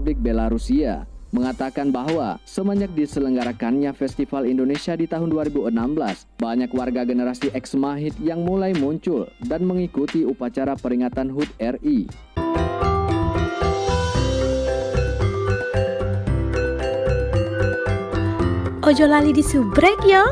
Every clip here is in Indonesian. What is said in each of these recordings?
Republik Belarusia mengatakan bahwa semenjak diselenggarakannya Festival Indonesia di tahun 2016, banyak warga generasi X Mahit yang mulai muncul dan mengikuti upacara peringatan HUT RI. Ojo lali disubrek ya.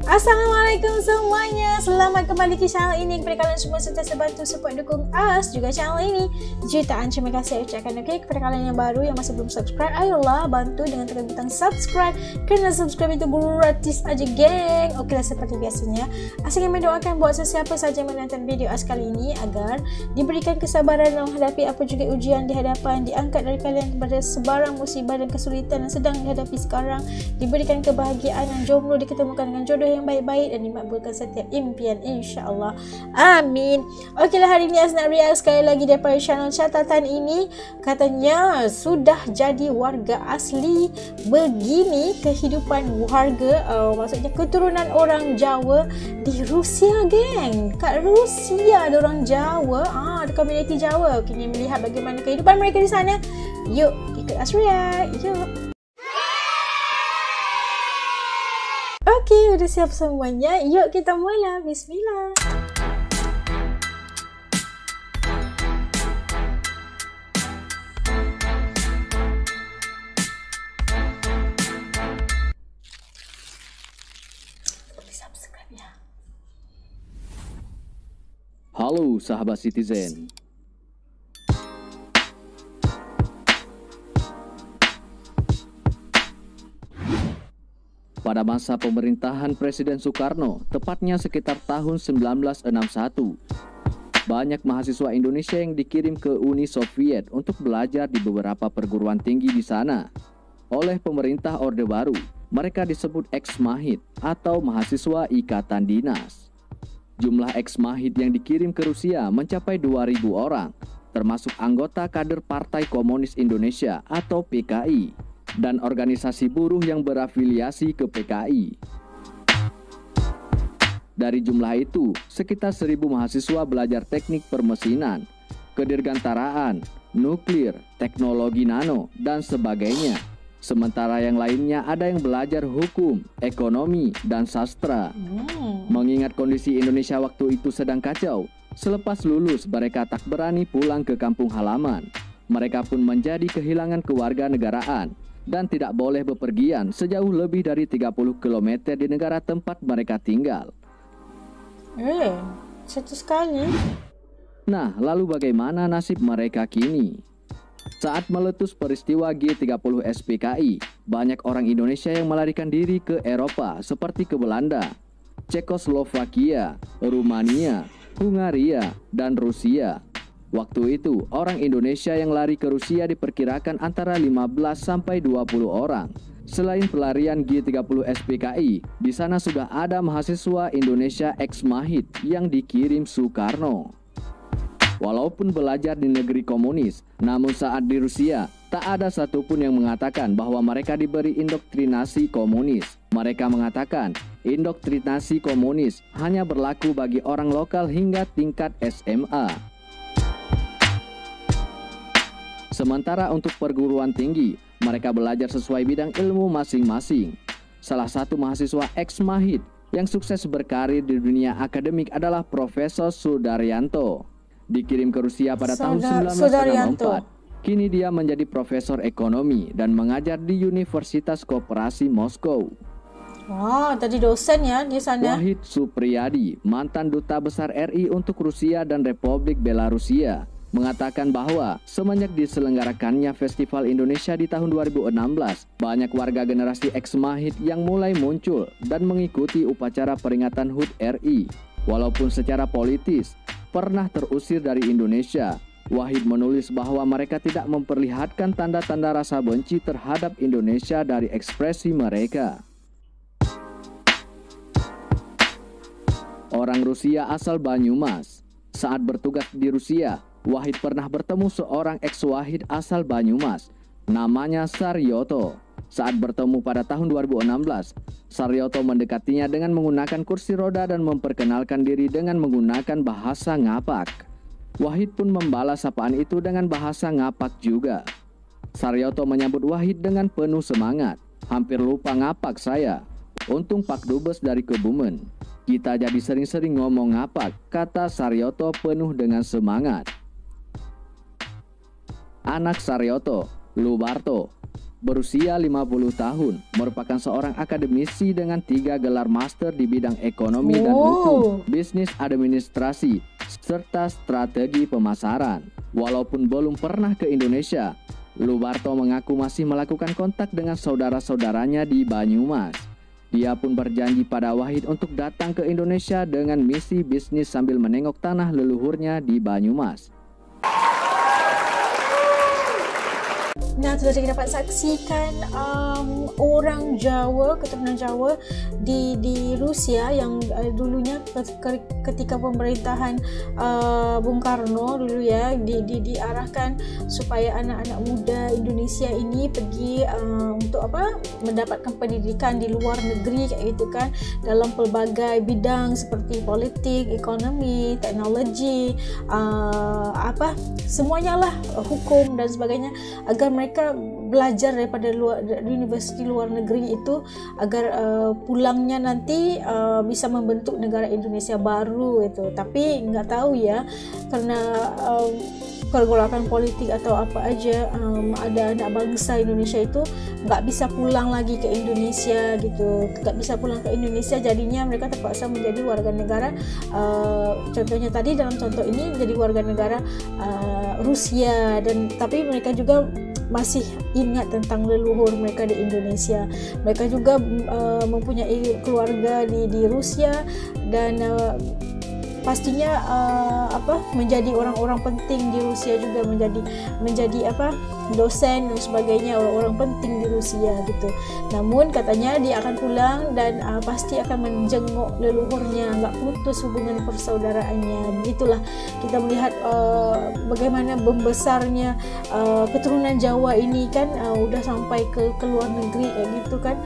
Assalamualaikum semuanya, selamat kembali ke channel ini. Kepada kalian semua sentiasa bantu support dukung As juga channel ini. Jutaan terima kasih ucapkan kepada kalian yang baru yang masih belum subscribe, ayolah bantu dengan tekan butang subscribe, karena subscribe itu gratis aja geng. Oke lah, seperti biasanya As ingin mendoakan buat sesiapa saja yang menonton video As kali ini agar diberikan kesabaran dalam menghadapi apa juga ujian di hadapan, diangkat dari kalian kepada sebarang musibah dan kesulitan yang sedang dihadapi sekarang, diberikan kebahagiaan yang jomblo diketemukan dengan jodoh yang baik-baik dan dimakbulkan setiap impian insya-Allah. Amin. Okeylah, hari ini As nak react sekali lagi daripada channel catatan ini. Katanya sudah jadi warga asli, begini kehidupan warga, maksudnya keturunan orang Jawa di Rusia geng. Kat Rusia ada orang Jawa, ada komuniti Jawa. Kini melihat bagaimana kehidupan mereka di sana. Yuk ikut As react. Yuk. Okey, udah siap semuanya. Yuk kita mula. Bismillah. Subscribe ya. Halo sahabat Citizen. Pada masa pemerintahan Presiden Soekarno, tepatnya sekitar tahun 1961, banyak mahasiswa Indonesia yang dikirim ke Uni Soviet untuk belajar di beberapa perguruan tinggi di sana. Oleh pemerintah Orde Baru, mereka disebut Ex-Mahit atau mahasiswa ikatan dinas. Jumlah Ex-Mahit yang dikirim ke Rusia mencapai 2.000 orang, termasuk anggota kader Partai Komunis Indonesia atau PKI. Dan organisasi buruh yang berafiliasi ke PKI. Dari jumlah itu, sekitar 1.000 mahasiswa belajar teknik permesinan, kedirgantaraan, nuklir, teknologi nano, dan sebagainya. Sementara yang lainnya ada yang belajar hukum, ekonomi, dan sastra. Mengingat kondisi Indonesia waktu itu sedang kacau, selepas lulus mereka tak berani pulang ke kampung halaman. Mereka pun menjadi kehilangan kewarganegaraan dan tidak boleh bepergian sejauh lebih dari 30 km di negara tempat mereka tinggal. Satu sekali. Nah, lalu bagaimana nasib mereka kini? Saat meletus peristiwa G30 SPKI, banyak orang Indonesia yang melarikan diri ke Eropa seperti ke Belanda, Cekoslovakia, Rumania, Hungaria, dan Rusia. Waktu itu, orang Indonesia yang lari ke Rusia diperkirakan antara 15 sampai 20 orang. Selain pelarian G30 SPKI, di sana sudah ada mahasiswa Indonesia Ex-Mahit yang dikirim Soekarno. Walaupun belajar di negeri komunis, namun saat di Rusia, tak ada satupun yang mengatakan bahwa mereka diberi indoktrinasi komunis. Mereka mengatakan, indoktrinasi komunis hanya berlaku bagi orang lokal hingga tingkat SMA. Sementara untuk perguruan tinggi, mereka belajar sesuai bidang ilmu masing-masing. Salah satu mahasiswa Ex-Mahit yang sukses berkarir di dunia akademik adalah Profesor Sudaryanto. Dikirim ke Rusia pada tahun 1964. Kini dia menjadi profesor ekonomi dan mengajar di Universitas Koperasi Moskow. Wah, tadi dosen ya di sana. Wahid Supriyadi, mantan duta besar RI untuk Rusia dan Republik Belarusia, mengatakan bahwa semenjak diselenggarakannya Festival Indonesia di tahun 2016, banyak warga generasi Ex-Mahit yang mulai muncul dan mengikuti upacara peringatan HUT RI. Walaupun secara politis pernah terusir dari Indonesia, Wahid menulis bahwa mereka tidak memperlihatkan tanda-tanda rasa benci terhadap Indonesia dari ekspresi mereka. Orang Rusia asal Banyumas. Saat bertugas di Rusia, Wahid pernah bertemu seorang ex-Wahid asal Banyumas, namanya Saryoto. Saat bertemu pada tahun 2016, Saryoto mendekatinya dengan menggunakan kursi roda dan memperkenalkan diri dengan menggunakan bahasa ngapak. Wahid pun membalas sapaan itu dengan bahasa ngapak juga. Saryoto menyambut Wahid dengan penuh semangat. Hampir lupa ngapak saya. Untung Pak Dubes dari Kebumen. Kita jadi sering-sering ngomong ngapak, kata Saryoto penuh dengan semangat. Anak Saryoto, Lubarto, berusia 50 tahun, merupakan seorang akademisi dengan 3 gelar master di bidang ekonomi dan hukum, bisnis administrasi, serta strategi pemasaran. Walaupun belum pernah ke Indonesia, Lubarto mengaku masih melakukan kontak dengan saudara-saudaranya di Banyumas. Dia pun berjanji pada Wahid untuk datang ke Indonesia dengan misi bisnis sambil menengok tanah leluhurnya di Banyumas. Nah, sudah kita dapat saksikan orang Jawa, keturunan Jawa di Rusia yang dulunya ketika pemerintahan Bung Karno dulu ya diarahkan supaya anak-anak muda Indonesia ini pergi untuk mendapatkan pendidikan di luar negeri kayak gitu kan, dalam pelbagai bidang seperti politik, ekonomi, teknologi, semuanya lah, hukum dan sebagainya, agar mereka belajar daripada universiti luar negeri itu agar pulangnya nanti bisa membentuk negara Indonesia baru itu. Tapi nggak tahu ya, karena pergolakan politik atau apa aja, ada anak bangsa Indonesia itu nggak bisa pulang lagi ke Indonesia gitu, nggak bisa pulang ke Indonesia, jadinya mereka terpaksa menjadi warga negara, contohnya tadi dalam contoh ini jadi warga negara Rusia, dan tapi mereka juga masih ingat tentang leluhur mereka di Indonesia. Mereka juga mempunyai keluarga di Rusia dan pastinya menjadi orang-orang penting di Rusia juga, menjadi dosen dan sebagainya, orang-orang penting di Rusia gitu. Namun katanya dia akan pulang dan pasti akan menjenguk leluhurnya, nggak putus hubungan persaudaraannya. Begitulah kita melihat bagaimana membesarnya keturunan Jawa ini kan, udah sampai ke luar negeri kayak gitu kan,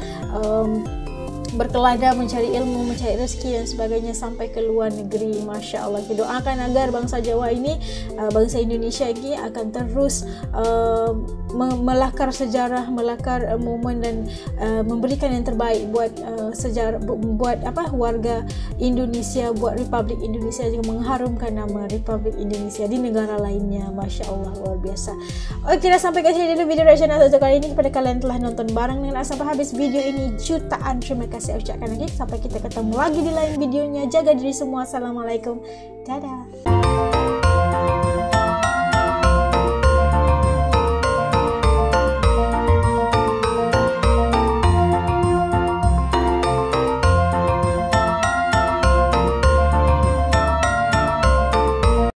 berkelada mencari ilmu, mencari rezeki dan sebagainya sampai ke luar negeri. Masya Allah, kita doakan agar bangsa Jawa ini, bangsa Indonesia ini akan terus melakar sejarah, melakar momen dan memberikan yang terbaik buat sejarah, buat warga Indonesia, buat Republik Indonesia, juga mengharumkan nama Republik Indonesia di negara lainnya. Masya Allah, luar biasa. Oke, kita sampai ke sini dulu video reaction untuk kali ini. Kepada kalian telah nonton bareng dengan sampai habis video ini, jutaan terima kasih saya ucapkan lagi. Sampai kita ketemu lagi di lain videonya. Jaga diri semua. Assalamualaikum. Dadah.